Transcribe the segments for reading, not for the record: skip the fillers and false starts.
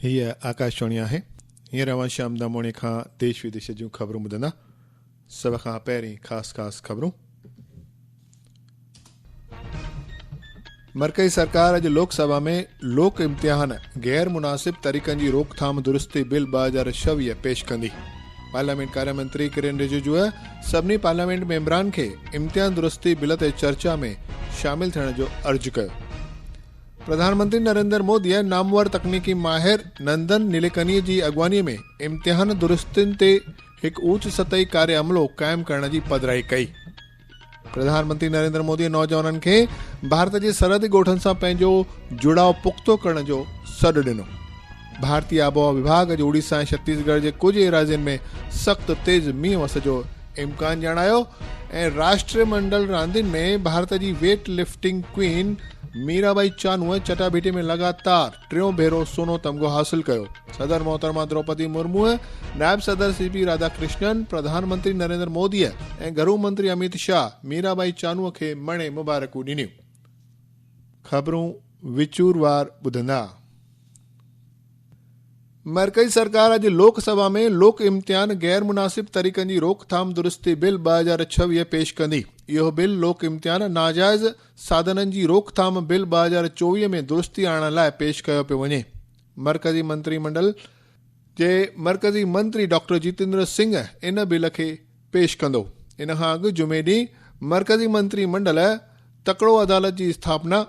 हीअ आकाशवाणी आहे। हींअर अवां शाम दा मोणे खां देश विदेश जूं ख़बरूं ॿुधंदा। सभ खां पहिरीं ख़ासि ख़बरूं। मरकज़ी सरकार अॼु लोकसभा में लोक इम्तिहान गैर मुनासिब तरीक़नि जी रोकथाम दुरुस्ती बिल 2026 पेश कंदी। पार्लियामेंट कार्य मंत्री किरेन रिजिजूअ सभिनी पार्लियामेंट मेंबरान खे इम्तिहान दुरुस्ती बिल ते चर्चा में शामिल थियण जो अर्ज़ु कयो। प्रधानमंत्री नरेंद्र मोदीअ नामवर तकनीकी माहिर नंदन नीलेकनी जी अॻवानीअ में इम्तिहान दुरुस्तियुनि ते हिकु उच्च सतही कार्य अमलो क़ाइमु करण जी पधिराई कई। प्रधानमंत्री नरेंद्र मोदीअ नौजवाननि खे भारत जे सरहदी ॻोठनि सां पंहिंजो जुड़ाव पुख़्तो करण जो सॾु ॾिनो। भारतीय आबोहवा विभाग अॼु उड़ीसा ऐं छत्तीसगढ़ जे कुझु इलाइक़नि में सख़्तु तेज़ मींहुं वस जो इम्कान ॼाणायो ऐं राष्ट्रमंडल रांदियुनि में भारत जी वेट लिफ्टिंग क्वीन मीराबाई चानूअ चटाभेटी में लगातार टियों भेरो सोनो तमग़ो हासिल कयो। सदर मोहतरमा द्रौपदी मुर्मूअ, नायब सदर सीपी राधाकृष्णन, प्रधानमंत्री नरेंद्र मोदीअ ऐं गृह मंत्री अमित शाह मीराबाई चानूअ खे मणे मुबारकूं ॾिनियूं। ख़बरूं विचूरवार ॿुधंदा। मरकज़ी सरकार अॼु लोकसभा में लोक इम्तिहान गैर मुनासिब तरीक़नि जी रोकथाम दुरुस्ती बिल 2026 पेश कंदी। इहो बिल लोक इम्तिहान नाजाइज़ साधननि जी रोकथाम बिल 2024 में दुरुस्ती आणण लाइ पेश कयो पियो वञे। मरकज़ी मंत्रिमंडल जे मरकज़ी मंत्री डॉक्टर जितेंद्र सिंह इन बिल खे पेश कंदो। इन खां अॻु जुमे ॾींहुं मरकज़ी मंत्रिमंडल तकिड़ो अदालत जी स्थापना,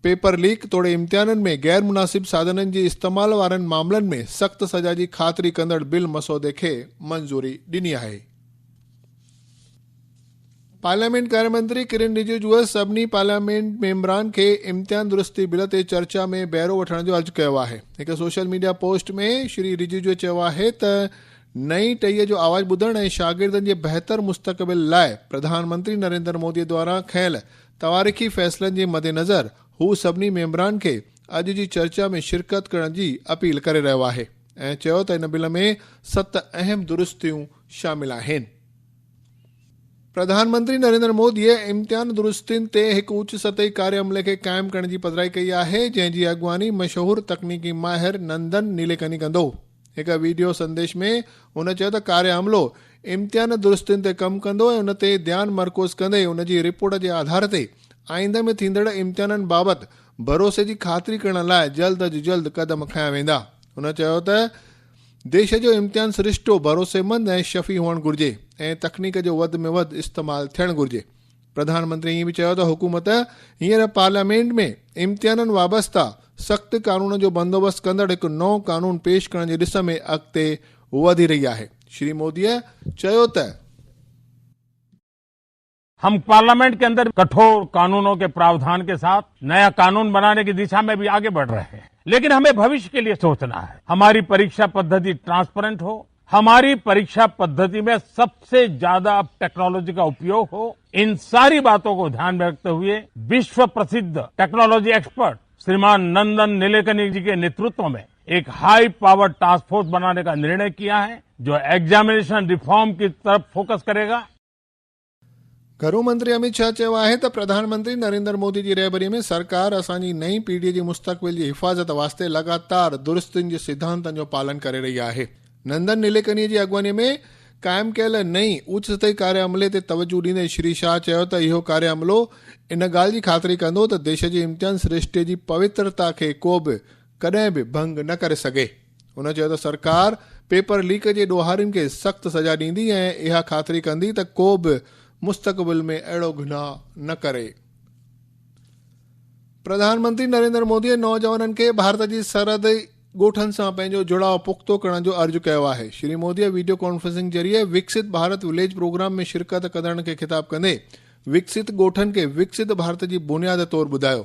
पेपर लीक तोड़े इम्तिहाननि में गैर मुनासिब साधननि जे इस्तेमाल वारनि मामलनि में सख़्त सज़ा जी ख़ातिरी कंदड़ बिल मसौदे खे मंज़ूरी ॾिनी आहे। पार्लियामेंट कार्य मंत्री किरेन रिजिजूअ सभिनी पार्लियामेंट मेंबरान खे इम्तिहान दुरुस्ती बिल ते चर्चा में बहिरो वठण जो अर्ज़ु कयो आहे। हिकु सोशल मीडिया पोस्ट में श्री रिजिजूअ चयो आहे त नई टहीअ जो आवाज़ ॿुधण ऐं शागिर्दनि जे बहितर मुस्तक़बिल लाइ प्रधानमंत्री नरेंद्र मोदी द्वारा खयल तवारीख़ी फ़ैसिलनि जे मद्देनज़र हू सभिनी मेंबरान खे अॼु जी चर्चा में शिरकत करण जी अपील करे रहियो आहे ऐं चयो त इन बिल में 7 अहम दुरुस्तियूं शामिल आहिनि। प्रधानमंत्री नरेंद्र मोदीअ इम्तिहान दुरुस्तियुनि ते हिकु उच्च सतही कार्य अमले खे क़ाइमु करण जी पधिराई कई आहे, जंहिंजी अॻवानी मशहूर तकनीकी माहिर नंदन नीलेकनी कंदो। हिकु वीडियो संदेश में हुन चयो त कार्य अमलो इम्तिहान दुरुस्तियुनि ते कमु कंदो ऐं उन ते ध्यानु मर्कूज़ कंदे उन जी रिपोर्ट जे आधार ते आईंदे में थींदड़ इम्तिहाननि बाबति भरोसे जी ख़ातिरी करण लाइ जल्द अज जल्द क़दम खयां वेंदा। हुन चयो त देश जो इम्तिहान सिरिश्तो भरोसेमंद ऐं शफ़ी हुअणु घुरिजे ऐं तकनीक जो वधि में वधि इस्तेमालु थियणु घुरिजे। प्रधानमंत्री ईअं बि चयो त हुकूमत हींअर पार्लियामेंट में इम्तिहाननि वाबस्ता सख़्त कानून जो बंदोबस्तु कंदड़ हिकु नओं कानून पेश करण जी ॾिस में अॻिते वधी रही आहे। श्री मोदीअ चयो त हम पार्लियामेंट के अंदर कठोर कानूनों के प्रावधान के साथ नया कानून बनाने की दिशा में भी आगे बढ़ रहे हैं, लेकिन हमें भविष्य के लिए सोचना है। हमारी परीक्षा पद्धति ट्रांसपेरेंट हो, हमारी परीक्षा पद्धति में सबसे ज्यादा टेक्नोलॉजी का उपयोग हो। इन सारी बातों को ध्यान में रखते हुए विश्व प्रसिद्ध टेक्नोलॉजी एक्सपर्ट श्रीमान नंदन नीलेकनी जी के नेतृत्व में एक हाई पावर टास्क फोर्स बनाने का निर्णय किया है, जो एग्जामिनेशन रिफॉर्म की तरफ फोकस करेगा। गृह मंत्री अमित शाह चयो आहे त प्रधानमंत्री नरेंद्र मोदी जी रहबरीअ में सरकार असांजी नई पीढ़ीअ जी मुस्तक़बिल जी हिफ़ाज़त वास्ते लगातार दुरुस्तियुनि जे सिद्धांतनि जो पालन करे रही आहे। नंदन नीलेकनीअ जी अॻवानीअ में क़ाइमु कयल नई उच्च सतही कार्य अमले ते तवजो ॾींदे श्री शाह चयो त इहो कार्य अमलो इन ॻाल्हि जी ख़ातिरी कंदो त देश जे इम्तिहान सिरिश्ते जी पवित्रता खे को बि कॾहिं बि भंग न करे सघे। हुन चयो त सरकार पेपर लीक जे ॾोहारियुनि खे सख़्त सज़ा ॾींदी ऐं इहा ख़ातिरी कंदी त को बि मुस्तक़बिल में अहिड़ो गुनाह न करे। प्रधानमंत्री नरेंद्र मोदीअ नौजवाननि खे भारत जी सरहदी ॻोठनि सां पंहिंजो जुड़ाव पुख़्तो करण जो अर्ज़ु कयो आहे। श्री मोदीअ वीडियो कॉन्फ्रेंसिंग ज़रिए विकसित भारत विलेज प्रोग्राम में शिरकत कंदड़नि खे ख़िताब कंदे विकसित ॻोठनि खे विकसित भारत जी बुनियाद तौरु ॿुधायो।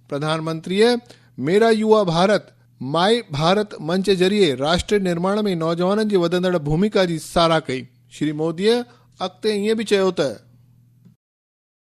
प्रधानमंत्रीअ मेरा युवा भारत माई भारत मंच ज़रिए राष्ट्र निर्माण में नौजवाननि जी वधंदड़ भूमिका जी साराह कई। श्री मोदीअ अॻिते ईअं बि चयो त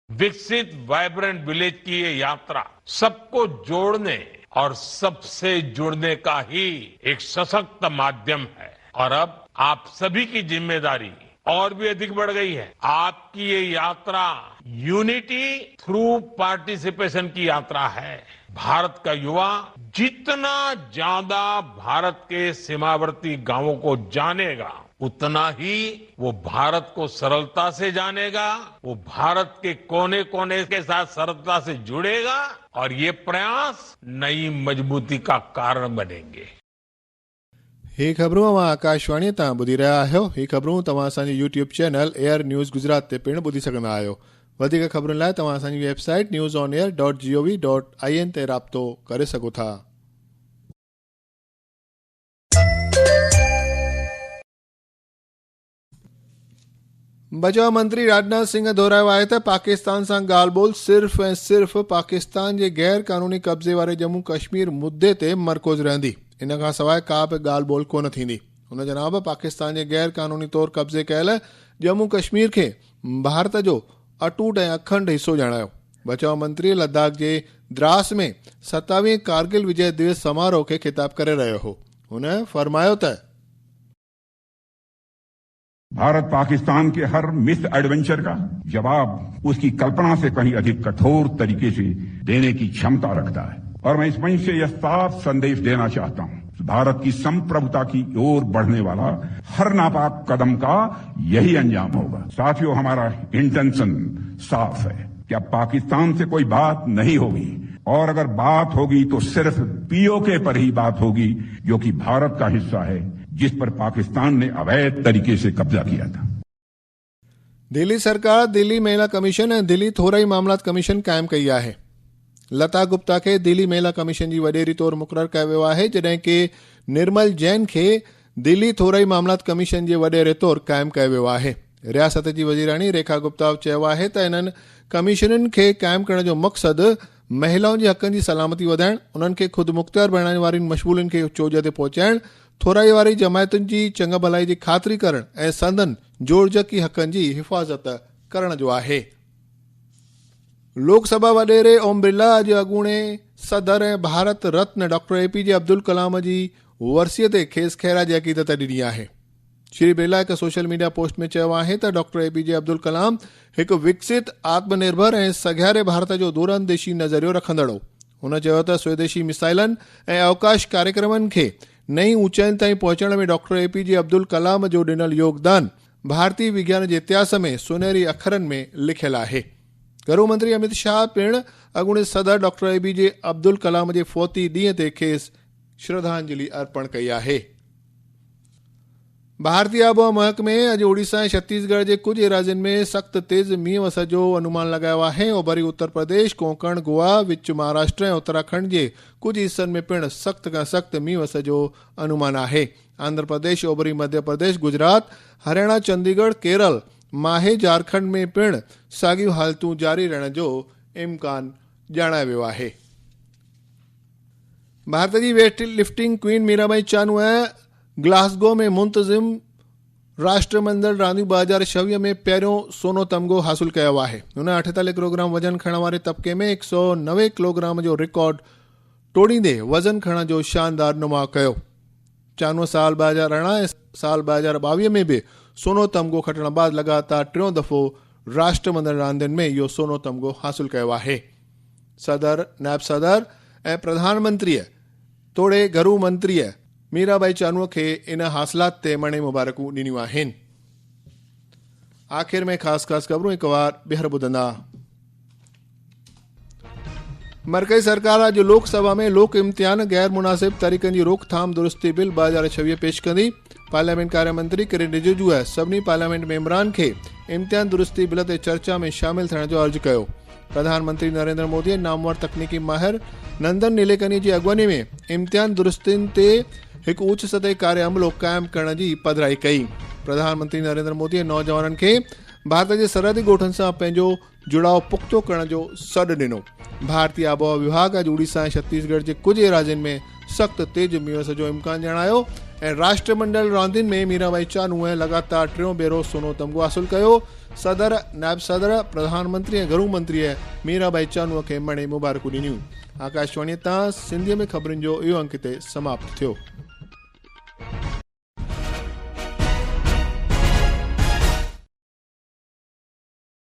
विकसित वाइब्रेंट विलेज की ये यात्रा सबको जोड़ने और सबसे जुड़ने का ही एक सशक्त माध्यम है, और अब आप सभी की जिम्मेदारी और भी अधिक बढ़ गई है। आपकी ये यात्रा यूनिटी थ्रू पार्टिसिपेशन की यात्रा है। भारत का युवा जितना ज्यादा भारत के सीमावर्ती गांवों को जानेगा, उतना ही वो भारत को सरलता से जानेगा, वो भारत के कोने कोने के साथ सरलता से जुड़ेगा और ये प्रयास नई मजबूती का कारण बनेंगे। ही ख़बरूं अवां आकाशवाणी तां ॿुधी रहिया आहियो। ही ख़बरूं तव्हां असांजे YouTube channel air news Gujarat ते पिणु ॿुधी सघंदा आहियो। वधीक ख़बरुनि लाइ तव्हां असांजी वेबसाइट newsonair.gov.in ते राब्तो करे सघो था। बचाव मंत्री राजनाथ सिंह दोहरायो आहे त पाकिस्तान सां ॻाल्हि ॿोल सिर्फ़ ऐं सिर्फ़ पाकिस्तान जे गैर क़ानूनी कब्ज़े वारे जम्मू कश्मीर मुद्दे ते मरकोज़ रहंदी। इन खां सवाइ का बि ॻाल्हि ॿोल कोन थींदी। हुन जनाब पाकिस्तान जे गैर क़ानूनी तौरु कब्ज़े कयल जम्मू कश्मीर खे भारत जो अटूट ऐं अखंड हिसो ॼाणायो। बचाव मंत्री लद्दाख जे द्रास में 27वें कारगिल विजय दिवस समारोह खे ख़िताब करे रहियो हो। हुन फरमायो त भारत पाकिस्तान के हर मिस एडवेंचर का जवाब उसकी कल्पना से कहीं अधिक कठोर तरीके से देने की क्षमता रखता है और मैं इस मंच से यह साफ संदेश देना चाहता हूं, भारत की संप्रभुता की ओर बढ़ने वाला हर नापाक कदम का यही अंजाम होगा। साथियों, हमारा इंटेंशन साफ है कि अब पाकिस्तान से कोई बात नहीं होगी और अगर बात होगी तो सिर्फ पीओके पर ही बात होगी, जो कि भारत का हिस्सा है, जिस पर पाकिस्तान ने अवैध तरीके से कब्जा किया था। दिल्ली सरकार दिल्ली महिला कमीशन ऐं दिल्ली थोराई मामलात कमीशन क़ाइमु कई आहे। लता गुप्ता खे दिल्ली महिला कमीशन जी वॾेरी तौरु मुक़ररु कयो वियो आहे, जॾहिं कि निर्मल जैन खे दिल्ली थोराई मामलात कमीशन जे वॾेरे तौरु क़ाइमु कयो वियो आहे। रियासत जी वज़ीराणी रेखा गुप्ता चयो आहे त इन्हनि कमीशननि खे क़ाइमु करण जो मक़सदु महिलाउनि जे हक़नि जी सलामती वधाइण, उन्हनि खे ख़ुदि मुख़्तियार बणाइण वारनि मशगूलनि खे चोज ते पहुचाइण, थोराई वारी जमायतुनि जी चङ भलाई जी ख़ातिरी करण ऐं संदन जोड़जकी हक़नि जी हिफ़ाज़त करण जो आहे। लोकसभा वॾेरे ओम बिरला अॼु अॻूणे सदर ऐं भारत रत्न डॉक्टर APJ अब्दुल कलाम जी वरसीअ ते खेसि ख़ैरात जी अक़ीदत ॾिनी आहे। श्री बिरला हिकु सोशल मीडिया पोस्ट में चयो आहे त डॉक्टर APJ अब्दुल कलाम हिकु विकसित आत्मनिर्भर ऐं सॻियारे भारत जो दूरंदेशी नज़रियो रखंदड़ हो। हुन चयो त स्वदेशी मिसाइलनि ऐं अवकाश कार्यक्रमनि खे नई ऊचाइनि ताईं पहुचण में डॉक्टर APJ अब्दुल कलाम जो ॾिनल योगदान भारतीय विज्ञान जे इतिहास में सुनहरी अखरनि में लिखियल आहे। गृह मंत्री अमित शाह पिणु अॻूणे सदर डॉक्टर APJ अब्दुल कलाम जे फ़ौती ॾींहं ते खेसि श्रद्धांजलि अर्पण कई आहे। भारतीय आबोहवा महकमे अॼु ओडिशा ऐं छत्तीसगढ़ जे कुझु राज्यनि में सख़्त तेज़ मींहुं वस जो अनुमान लॻायो आहे। ओभरी उत्तर प्रदेश, कोंकण, गोवा, विच महाराष्ट्र ऐं उत्तराखंड जे कुझु हिसनि में पिणु सख़्त खां सख़्त मींहुं वस जो अनुमान आहे। आंध्र प्रदेश, ओभरी मध्य प्रदेश, गुजरात, हरियाणा, चंडीगढ़, केरल, माहे, झारखंड में पिणु साॻियूं हालतूं जारी रहण जो इम्कान ॼाणायो वियो आहे। भारत जी weight lifting queen Mirabai Chanu Glasgow में मुंतज़िम राष्ट्रमंडल रांदियूं 2026 में पहिरियों सोनो तमग़ो हासिल कयो आहे। हुन 48 किलोग्राम वज़न खणण वारे तबके में 190 किलोग्राम जो रिकॉर्ड तोड़ींदे वज़न खणण जो शानदार नुमा कयो। चानू साल 2018 ऐं साल 2022 में बि सोनो तमग़ो खटण बाद लगातार टियों दफ़ो राष्ट्रमंडल रांदियुनि में इहो सोनो तमग़ो हासिल कयो आहे। सदर, नायब सदर ऐं प्रधानमंत्रीअ तोड़े गृह मंत्रीअ मीराबाई चानूअ खे इन हासिलात ते मणे मुबारकूं ॾिनियूं आहिनि। आख़िर में ख़ासि ख़बरूं हिकु बार ॿीहर ॿुधंदा। मरकज़ी सरकार अॼु लोकसभा में लोक इम्तिहान गैर मुनासिब तरीक़नि जी रोकथाम दुरुस्ती बिल 2026 पेश कंदी। पार्लियामेंट कार्य मंत्री किरेन रिजिजूअ सभिनी पार्लियामेंट मेंबरनि खे इम्तिहान दुरुस्ती बिल ते चर्चा में शामिल थियण जो अर्ज़ु कयो। प्रधानमंत्री नरेंद्र मोदीअ नामवर तकनीकी माहिर नंदन नीलेकनी जी अॻुवानी में इम्तिहान दुरुस्तियुनि ते हिकु उच्च सतही कार्य अमलो क़ाइमु करण जी पधिराई कई। प्रधानमंत्री नरेंद्र मोदीअ नौजवाननि खे भारत जे सरहदी ॻोठनि सां पंहिंजो जुड़ाव पुख़्तो करण जो सॾु ॾिनो। भारतीय आबोहवा विभाग अॼु ओडिशा ऐं छत्तीसगढ़ जे कुझु राज्यनि में सख़्त तेज़ मींहुं वस जो इम्कान ॼाणायो ऐं राष्ट्रमंडल रांदियुनि में मीराबाई चानूअ लगातार टियों भेरो सोनो तमग़ो हासिल कयो। सदर, नायब सदर, प्रधानमंत्री ऐं गृह मंत्रीअ मीराबाई चानूअ खे मणे मुबारकूं ॾिनियूं। आकाशवाणी तां सिंधीअ में ख़बरुनि जो इहो अंक ते समाप्त थियो।